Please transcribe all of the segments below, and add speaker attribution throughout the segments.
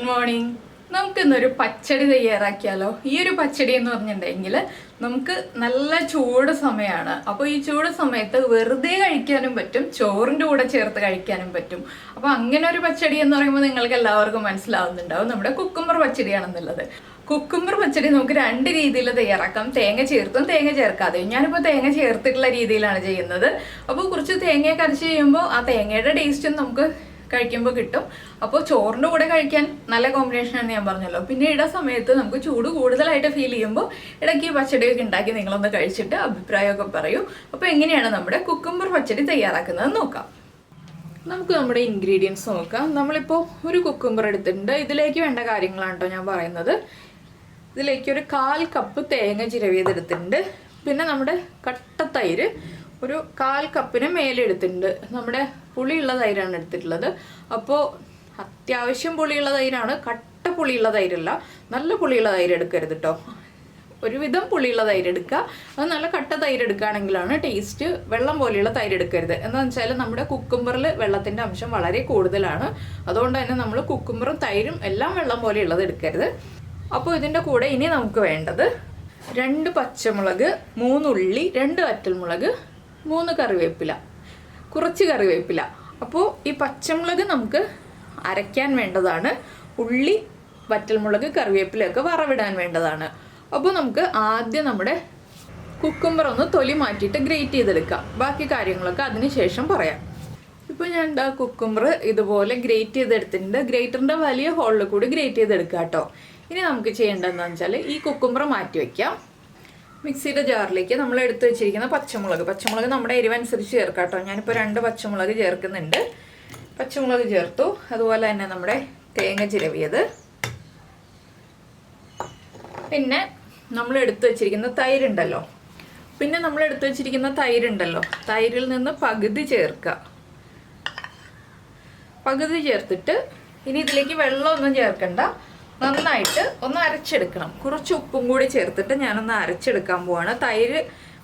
Speaker 1: Good morning. നമുക്കിന്നൊരു പച്ചടി തയ്യാറാക്കിയാലോ? ഈ ഒരു പച്ചടി എന്ന് പറഞ്ഞിട്ടുണ്ടെങ്കിൽ നമുക്ക് നല്ല ചൂട് സമയമാണ്. അപ്പോൾ ഈ ചൂട് സമയത്ത് വെറുതെ കഴിക്കാനും പറ്റും, ചോറിൻ്റെ കൂടെ ചേർത്ത് കഴിക്കാനും പറ്റും. അപ്പോൾ അങ്ങനെ ഒരു പച്ചടി എന്ന് പറയുമ്പോൾ നിങ്ങൾക്ക് എല്ലാവർക്കും മനസ്സിലാവുന്നുണ്ടാവും, നമ്മുടെ കുക്കുംബർ പച്ചടിയാണെന്നുള്ളത്. കുക്കുംബർ പച്ചടി നമുക്ക് രണ്ട് രീതിയിൽ തയ്യാറാക്കാം, തേങ്ങ ചേർത്തും തേങ്ങ ചേർക്കാതെയും. ഞാനിപ്പോൾ തേങ്ങ ചേർത്തിട്ടുള്ള രീതിയിലാണ് ചെയ്യുന്നത്. അപ്പോൾ കുറച്ച് തേങ്ങയൊക്കെ അരച്ച് ചെയ്യുമ്പോൾ ആ തേങ്ങയുടെ ടേസ്റ്റും നമുക്ക് കഴിക്കുമ്പോൾ കിട്ടും. അപ്പോൾ ചോറിൻ്റെ കൂടെ കഴിക്കാൻ നല്ല കോമ്പിനേഷൻ ആണ് ഞാൻ പറഞ്ഞല്ലോ. പിന്നെ ഇട സമയത്ത് നമുക്ക് ചൂട് കൂടുതലായിട്ട് ഫീൽ ചെയ്യുമ്പോൾ ഇടയ്ക്ക് ഈ പച്ചടിയൊക്കെ ഉണ്ടാക്കി നിങ്ങളൊന്ന് കഴിച്ചിട്ട് അഭിപ്രായമൊക്കെ പറയൂ. അപ്പോൾ എങ്ങനെയാണ് നമ്മുടെ കുക്കുംബർ പച്ചടി തയ്യാറാക്കുന്നത് നോക്കാം. നമുക്ക് നമ്മുടെ ഇൻഗ്രീഡിയൻസ് നോക്കാം. നമ്മളിപ്പോൾ ഒരു കുക്കുംബർ എടുത്തിട്ടുണ്ട്. ഇതിലേക്ക് വേണ്ട കാര്യങ്ങളാണ് കേട്ടോ ഞാൻ പറയുന്നത്. ഇതിലേക്ക് ഒരു 1/4 കപ്പ് തേങ്ങ ചിരവിയതെടുത്തിട്ടുണ്ട്. പിന്നെ നമ്മുടെ കട്ട തൈര് ഒരു 1/4 കപ്പിന് മേലെ എടുത്തിട്ടുണ്ട്. നമ്മുടെ പുളിയുള്ള തൈരാണ് എടുത്തിട്ടുള്ളത്. അപ്പോൾ അത്യാവശ്യം പുളിയുള്ള തൈരാണ്, കട്ട പുളിയുള്ള തൈരല്ല. നല്ല പുളിയുള്ള തൈര് എടുക്കരുത് കേട്ടോ. ഒരുവിധം പുളിയുള്ള തൈര് എടുക്കുക. അത് നല്ല കട്ട തൈര് എടുക്കുകയാണെങ്കിലാണ് ടേസ്റ്റ്. വെള്ളം പോലെയുള്ള തൈര് എടുക്കരുത്. എന്താണെന്ന് വെച്ചാൽ നമ്മുടെ കുക്കുംബറിൽ വെള്ളത്തിൻ്റെ അംശം വളരെ കൂടുതലാണ്. അതുകൊണ്ട് തന്നെ നമ്മൾ കുക്കുംബറും തൈരും എല്ലാം വെള്ളം പോലെയുള്ളത് എടുക്കരുത്. അപ്പോൾ ഇതിൻ്റെ കൂടെ ഇനി നമുക്ക് വേണ്ടത് 2 പച്ചമുളക്, 3 ഉള്ളി, 2 വറ്റൽമുളക്, 3 കറിവേപ്പില, കുറച്ച് കറിവേപ്പില. അപ്പോൾ ഈ പച്ചമുളക് നമുക്ക് അരയ്ക്കാൻ വേണ്ടതാണ്. ഉള്ളി, വറ്റൽമുളക്, കറിവേപ്പിലയൊക്കെ വറവിടാൻ വേണ്ടതാണ്. അപ്പോൾ നമുക്ക് ആദ്യം നമ്മുടെ കുക്കുംബർ ഒന്ന് തൊലി മാറ്റിയിട്ട് ഗ്രേറ്റ് ചെയ്തെടുക്കാം. ബാക്കി കാര്യങ്ങളൊക്കെ അതിന് ശേഷം പറയാം. ഇപ്പോൾ ഞാൻ എന്താ കുക്കുംബർ ഇതുപോലെ ഗ്രേറ്റ് ചെയ്തെടുത്തിട്ടുണ്ട്. ഗ്രേറ്ററിൻ്റെ വലിയ ഹോളിൽ കൂടി ഗ്രേറ്റ് ചെയ്തെടുക്കുക കേട്ടോ. ഇനി നമുക്ക് ചെയ്യേണ്ടതെന്ന് വെച്ചാൽ ഈ കുക്കുംബർ മാറ്റി വയ്ക്കാം. മിക്സിയുടെ ജാറിലേക്ക് നമ്മൾ എടുത്ത് വെച്ചിരിക്കുന്ന പച്ചമുളക് നമ്മുടെ എരിവനുസരിച്ച് ചേർക്കാം കേട്ടോ. ഞാനിപ്പോൾ 2 പച്ചമുളക് ചേർക്കുന്നുണ്ട്. പച്ചമുളക് ചേർത്തു. അതുപോലെ തന്നെ നമ്മുടെ തേങ്ങ ചിരവിയത്, പിന്നെ നമ്മൾ എടുത്ത് വെച്ചിരിക്കുന്ന തൈരുണ്ടല്ലോ, തൈരിൽ നിന്ന് പകുതി ചേർക്കുക. പകുതി ചേർത്തിട്ട് ഇനി ഇതിലേക്ക് വെള്ളമൊന്നും ചേർക്കണ്ട, നന്നായിട്ട് ഒന്ന് അരച്ചെടുക്കണം. കുറച്ച് ഉപ്പും കൂടി ചേർത്തിട്ട് ഞാനൊന്ന് അരച്ചെടുക്കാൻ പോവാണ്. തൈര്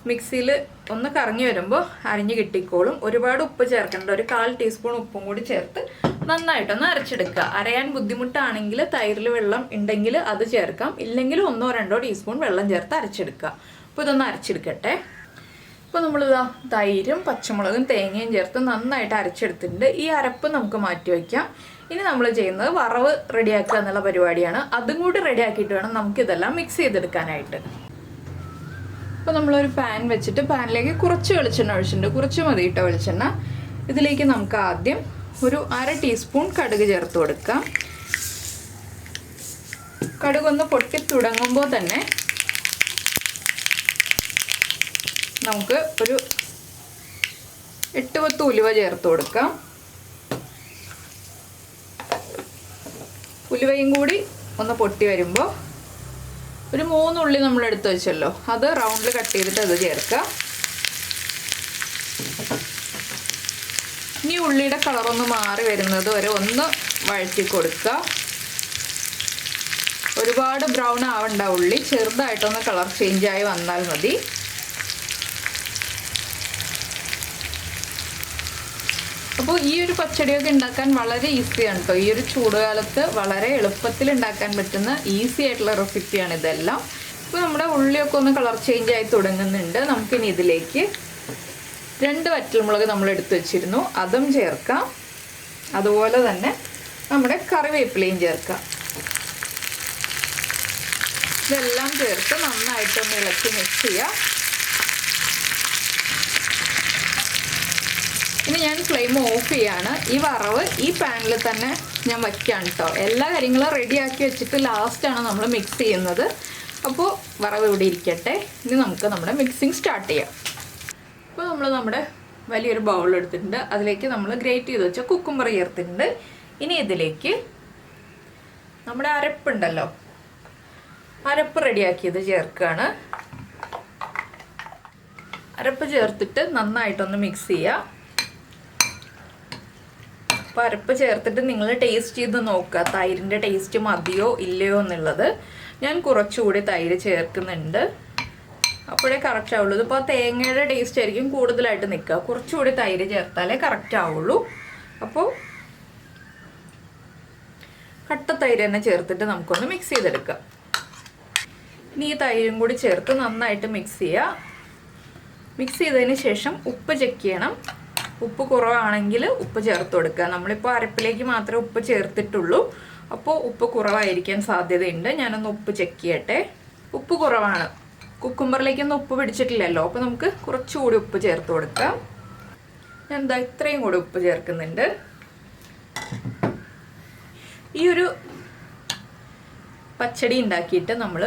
Speaker 1: മിക്സിയിൽ ഒന്ന് കറങ്ങി വരുമ്പോൾ അരിഞ്ഞ് കിട്ടിക്കോളും. ഒരുപാട് ഉപ്പ് ചേർക്കേണ്ട, ഒരു 1/4 ടീസ്പൂൺ ഉപ്പും കൂടി ചേർത്ത് നന്നായിട്ടൊന്ന് അരച്ചെടുക്കുക. അരയാൻ ബുദ്ധിമുട്ടാണെങ്കിൽ തൈരിൽ വെള്ളം ഉണ്ടെങ്കിൽ അത് ചേർക്കാം, ഇല്ലെങ്കിൽ 1-2 ടീസ്പൂൺ വെള്ളം ചേർത്ത് അരച്ചെടുക്കുക. അപ്പോൾ ഇതൊന്ന് അരച്ചെടുക്കട്ടെ. ഇപ്പോൾ നമ്മളിതാ തൈരും പച്ചമുളകും തേങ്ങയും ചേർത്ത് നന്നായിട്ട് അരച്ചെടുത്തിട്ടുണ്ട്. ഈ അരപ്പ് നമുക്ക് മാറ്റി വയ്ക്കാം. ഇനി നമ്മൾ ചെയ്യുന്നത് വറവ് റെഡിയാക്കുക എന്നുള്ള പരിപാടിയാണ്. അതും കൂടി റെഡിയാക്കിയിട്ട് വേണം നമുക്കിതെല്ലാം മിക്സ് ചെയ്തെടുക്കാനായിട്ട്. അപ്പോൾ നമ്മളൊരു പാൻ വെച്ചിട്ട് പാനിലേക്ക് കുറച്ച് വെളിച്ചെണ്ണ ഒഴിച്ചിട്ടുണ്ട്. കുറച്ച് മതി കേട്ടോ വെളിച്ചെണ്ണ. ഇതിലേക്ക് നമുക്ക് ആദ്യം ഒരു 1/2 ടീസ്പൂൺ കടുക് ചേർത്ത് കൊടുക്കാം. കടുകൊന്ന് പൊട്ടി തുടങ്ങുമ്പോൾ തന്നെ നമുക്ക് ഒരു 8-10 ഉലുവ ചേർത്ത് കൊടുക്കാം. ഉലുവയും കൂടി ഒന്ന് പൊട്ടി വരുമ്പോൾ ഒരു 3 ഉള്ളി നമ്മൾ എടുത്ത് വെച്ചല്ലോ, അത് റൗണ്ടിൽ കട്ട് ചെയ്തിട്ട് അത് ചേർക്കുക. ഇനി ഉള്ളിയുടെ കളറൊന്ന് മാറി വരുന്നത് വരെ ഒന്ന് വഴറ്റി കൊടുക്കുക. ഒരുപാട് ബ്രൗൺ ആവണ്ട ഉള്ളി, ചെറുതായിട്ടൊന്ന് കളർ ചേഞ്ചായി വന്നാൽ മതി. അപ്പോൾ ഈ ഒരു പച്ചടിയൊക്കെ ഉണ്ടാക്കാൻ വളരെ ഈസിയാണ് കേട്ടോ. ഈ ഒരു ചൂടുകാലത്ത് വളരെ എളുപ്പത്തിൽ ഉണ്ടാക്കാൻ പറ്റുന്ന ഈസി ആയിട്ടുള്ള റെസിപ്പിയാണ് ഇതെല്ലാം. ഇപ്പോൾ നമ്മുടെ ഉള്ളിയൊക്കെ ഒന്ന് കളർ ചേഞ്ച് ആയി തുടങ്ങുന്നുണ്ട്. നമുക്കിനി ഇതിലേക്ക് 2 വറ്റൽമുളക് നമ്മൾ എടുത്തു വെച്ചിരുന്നു, അതും ചേർക്കാം. അതുപോലെ തന്നെ നമ്മുടെ കറിവേപ്പിലയും ചേർക്കാം. ഇതെല്ലാം ചേർത്ത് നന്നായിട്ടൊന്ന് ഇളക്കി മിക്സ് ചെയ്യുക. ഇനി ഞാൻ ഫ്ലെയിം ഓഫ് ചെയ്യാണ്. ഈ വറവ് ഈ പാനിൽ തന്നെ ഞാൻ വയ്ക്കുകയാണ് കേട്ടോ. എല്ലാ കാര്യങ്ങളും റെഡിയാക്കി വെച്ചിട്ട് ലാസ്റ്റാണ് നമ്മൾ മിക്സ് ചെയ്യുന്നത്. അപ്പോൾ വറവ് ഇവിടെ ഇരിക്കട്ടെ. ഇനി നമുക്ക് നമ്മുടെ മിക്സിങ് സ്റ്റാർട്ട് ചെയ്യാം. അപ്പോൾ നമ്മൾ നമ്മുടെ വലിയൊരു ബൗൾ എടുത്തിട്ടുണ്ട്. അതിലേക്ക് നമ്മൾ ഗ്രേറ്റ് ചെയ്ത് വെച്ച കുക്കുംബർ ചേർത്തിട്ടുണ്ട്. ഇനി ഇതിലേക്ക് നമ്മുടെ അരപ്പുണ്ടല്ലോ, അരപ്പ് റെഡിയാക്കിയത് ചേർക്കുകയാണ്. അരപ്പ് ചേർത്തിട്ട് നന്നായിട്ടൊന്ന് മിക്സ് ചെയ്യുക. അപ്പോൾ അരപ്പ് ചേർത്തിട്ട് നിങ്ങൾ ടേസ്റ്റ് ചെയ്ത് നോക്കുക, തൈരിൻ്റെ ടേസ്റ്റ് മതിയോ ഇല്ലയോ എന്നുള്ളത്. ഞാൻ കുറച്ചുകൂടി തൈര് ചേർക്കുന്നുണ്ട്, അപ്പോഴേ കറക്റ്റ് ആവുള്ളൂ. ഇതിപ്പോൾ തേങ്ങയുടെ ടേസ്റ്റ് ആയിരിക്കും കൂടുതലായിട്ട് നിൽക്കുക. കുറച്ചുകൂടി തൈര് ചേർത്താലേ കറക്റ്റ് ആവുള്ളൂ. അപ്പോൾ കട്ട തൈര് തന്നെ ചേർത്തിട്ട് നമുക്കൊന്ന് മിക്സ് ചെയ്തെടുക്കാം. ഇനി ഈ തൈരും കൂടി ചേർത്ത് നന്നായിട്ട് മിക്സ് ചെയ്യുക. മിക്സ് ചെയ്തതിന് ശേഷം ഉപ്പ് ചെക്ക് ചെയ്യണം. ഉപ്പ് കുറവാണെങ്കിൽ ഉപ്പ് ചേർത്ത് കൊടുക്കുക. നമ്മളിപ്പോൾ അരപ്പിലേക്ക് മാത്രമേ ഉപ്പ് ചേർത്തിട്ടുള്ളൂ, അപ്പോൾ ഉപ്പ് കുറവായിരിക്കാൻ സാധ്യതയുണ്ട്. ഞാനൊന്ന് ഉപ്പ് ചെക്ക് ചെയ്യട്ടെ. ഉപ്പ് കുറവാണ്, കുക്കുംബറിലേക്കൊന്നും ഉപ്പ് പിടിച്ചിട്ടില്ലല്ലോ, അപ്പോൾ നമുക്ക് കുറച്ചുകൂടി ഉപ്പ് ചേർത്ത് കൊടുക്കാം. ഞാൻ എന്താ ഇത്രയും കൂടി ഉപ്പ് ചേർക്കുന്നുണ്ട്. ഈ ഒരു പച്ചടി ഉണ്ടാക്കിയിട്ട് നമ്മൾ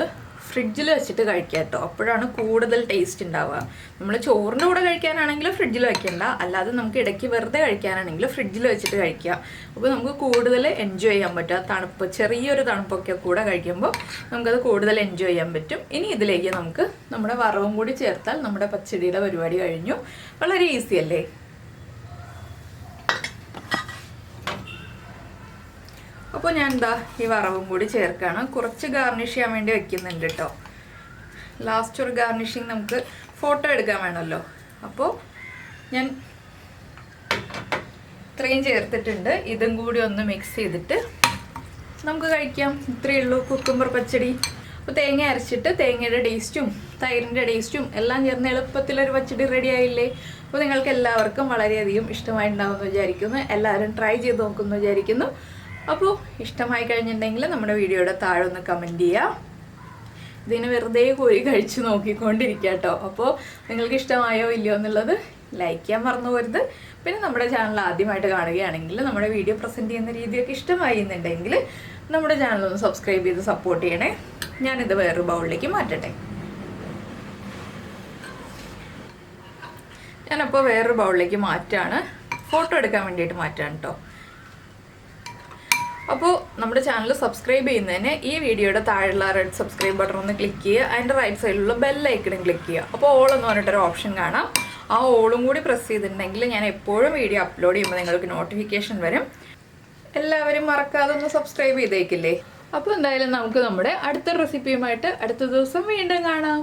Speaker 1: ഫ്രിഡ്ജിൽ വെച്ചിട്ട് കഴിക്കുക കേട്ടോ. അപ്പോഴാണ് കൂടുതൽ ടേസ്റ്റ് ഉണ്ടാവുക. നമ്മൾ ചോറിൻ്റെ കൂടെ കഴിക്കാനാണെങ്കിൽ ഫ്രിഡ്ജിൽ വെക്കണ്ട, അല്ലാതെ നമുക്ക് ഇടയ്ക്ക് വെറുതെ കഴിക്കാനാണെങ്കിൽ ഫ്രിഡ്ജിൽ വെച്ചിട്ട് കഴിക്കുക. അപ്പോൾ നമുക്ക് കൂടുതൽ എൻജോയ് ചെയ്യാൻ പറ്റും. ആ തണുപ്പ്, ചെറിയൊരു തണുപ്പൊക്കെ കൂടെ കഴിക്കുമ്പോൾ നമുക്കത് കൂടുതൽ എൻജോയ് ചെയ്യാൻ പറ്റും. ഇനി ഇതിലേക്ക് നമുക്ക് നമ്മുടെ വറവും കൂടി ചേർത്താൽ നമ്മുടെ പച്ചടിയുടെ പരിപാടി കഴിഞ്ഞു. വളരെ ഈസി അല്ലേ? അപ്പോൾ ഞാൻ എന്താ ഈ വറവും കൂടി ചേർക്കുകയാണ്. കുറച്ച് ഗാർണിഷ് ചെയ്യാൻ വേണ്ടി വെക്കുന്നുണ്ട് കേട്ടോ. ലാസ്റ്റ് ഒരു ഗാർണിഷിങ് നമുക്ക് ഫോട്ടോ എടുക്കാൻ വേണമല്ലോ. അപ്പോൾ ഞാൻ ഇത്രയും ചേർത്തിട്ടുണ്ട്. ഇതും കൂടി ഒന്ന് മിക്സ് ചെയ്തിട്ട് നമുക്ക് കഴിക്കാം. ഇത്രയേ ഉള്ളൂ കുക്കുംബർ പച്ചടി. അപ്പോൾ തേങ്ങ അരച്ചിട്ട് തേങ്ങയുടെ ടേസ്റ്റും തൈരിൻ്റെ ടേസ്റ്റും എല്ലാം ചേർന്ന് എളുപ്പത്തിലൊരു പച്ചടി റെഡി ആയില്ലേ? അപ്പോൾ നിങ്ങൾക്ക് എല്ലാവർക്കും വളരെയധികം ഇഷ്ടമായിട്ടുണ്ടാവുമെന്ന് വിചാരിക്കുന്നു. എല്ലാവരും ട്രൈ ചെയ്ത് നോക്കുമെന്ന് വിചാരിക്കുന്നു. അപ്പോൾ ഇഷ്ടമായി കഴിഞ്ഞിട്ടുണ്ടെങ്കിൽ നമ്മുടെ വീഡിയോയുടെ താഴെ ഒന്ന് കമൻറ്റ് ചെയ്യുക. ഇതിന് വെറുതെ കോരി കഴിച്ച് നോക്കിക്കൊണ്ടിരിക്കുക കേട്ടോ. അപ്പോൾ നിങ്ങൾക്ക് ഇഷ്ടമായോ ഇല്ലയോ എന്നുള്ളത് ലൈക്ക് ചെയ്യാൻ മറന്നു പോരുത്. പിന്നെ നമ്മുടെ ചാനൽ ആദ്യമായിട്ട് കാണുകയാണെങ്കിൽ നമ്മുടെ വീഡിയോ പ്രസൻറ്റ് ചെയ്യുന്ന രീതിയൊക്കെ ഇഷ്ടമായി എന്നുണ്ടെങ്കിൽ നമ്മുടെ ചാനലൊന്ന് സബ്സ്ക്രൈബ് ചെയ്ത് സപ്പോർട്ട് ചെയ്യണേ. ഞാനിത് വേറൊരു ബൗളിലേക്ക് മാറ്റട്ടെ. ഞാനപ്പോൾ വേറൊരു ബൗളിലേക്ക് മാറ്റാണ്. ഫോട്ടോ എടുക്കാൻ വേണ്ടിയിട്ട് മാറ്റാണ് കേട്ടോ. അപ്പോൾ നമ്മുടെ ചാനൽ സബ്സ്ക്രൈബ് ചെയ്യുന്നതിന് ഈ വീഡിയോയുടെ താഴെയുള്ള റെഡ് സബ്സ്ക്രൈബ് ബട്ടൺ ഒന്ന് ക്ലിക്ക് ചെയ്യുക. അതിൻ്റെ റൈറ്റ് സൈഡിലുള്ള ബെല്ലൈക്കണും ക്ലിക്ക് ചെയ്യുക. അപ്പോൾ ഓൾ എന്ന് പറഞ്ഞിട്ടൊരു ഓപ്ഷൻ കാണാം. ആ ഓളും കൂടി പ്രസ് ചെയ്തിട്ടുണ്ടെങ്കിൽ ഞാൻ എപ്പോഴും വീഡിയോ അപ്ലോഡ് ചെയ്യുമ്പോൾ നിങ്ങൾക്ക് നോട്ടിഫിക്കേഷൻ വരും. എല്ലാവരും മറക്കാതെ ഒന്ന് സബ്സ്ക്രൈബ് ചെയ്തേക്കില്ലേ? അപ്പോൾ എന്തായാലും നമുക്ക് നമ്മുടെ അടുത്ത റെസിപ്പിയുമായിട്ട് അടുത്ത ദിവസം വീണ്ടും കാണാം.